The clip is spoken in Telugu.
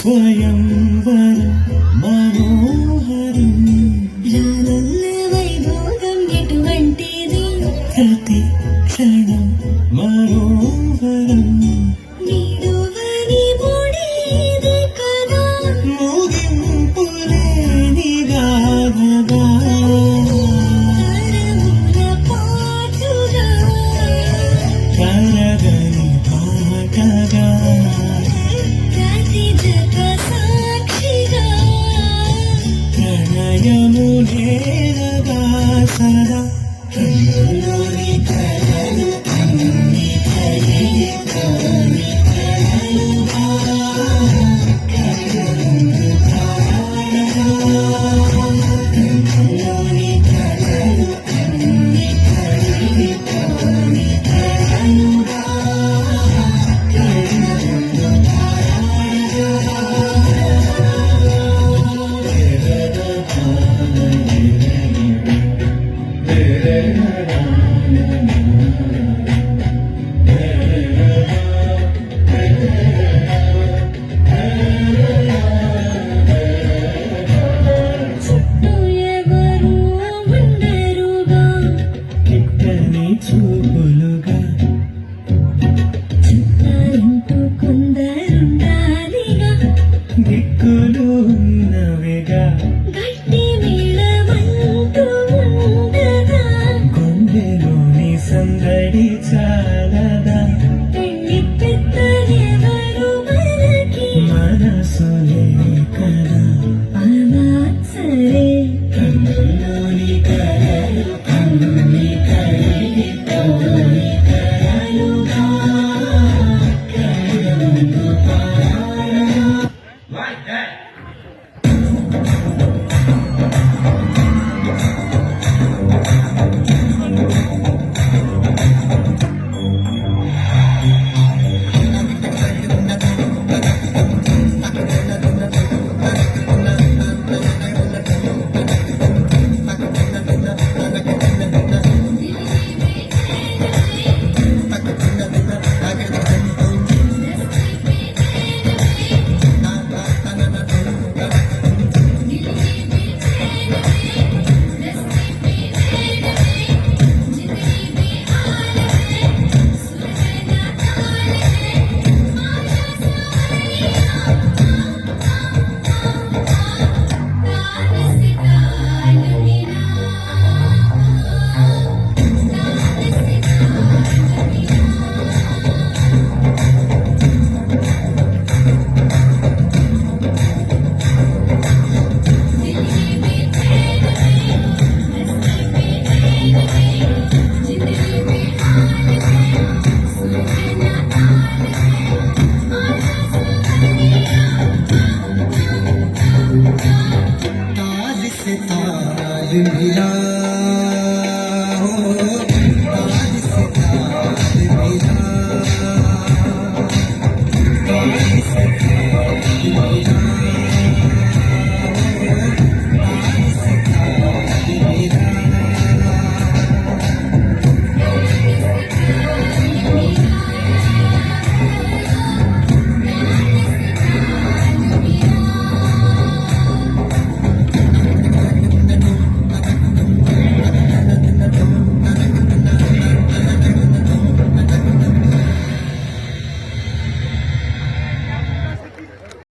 స్వయంవరం మనోహరం రానున్న వైభోగం ఎటువంటిది ప్రతి క్షణం మనోహరం నిడువని ముడిది కదా ముగింపు లేని గాథగా తరముల పాటుగా కరగని పాటగా ప్రతి జత సాక్షిగా ప్రణయము నేరగా సదా కన్నులోని కలలు అన్ని కలిగిపోని కలలుగా కన్నులు తారగా కన్నులోని కలలు అన్ని కలిగిపోని కలలుగా కన్నులు చుట్టూ ఎవరు ఉండరుగా కిట్టని చూపులుగా చుట్టాలింటూ కొందరుండాలిగా దిక్కులు ఉన్నవిగా గట్టి మేళమంటూ ఉండగా గుండెలోని సందడి చాలదా పెళ్లి పెద్దలెవరు మనకి మనసులే కదా అలా సరే కన్నులోని కలలు అన్ని కలిగిపోని కలలుగా కన్నులు తారగా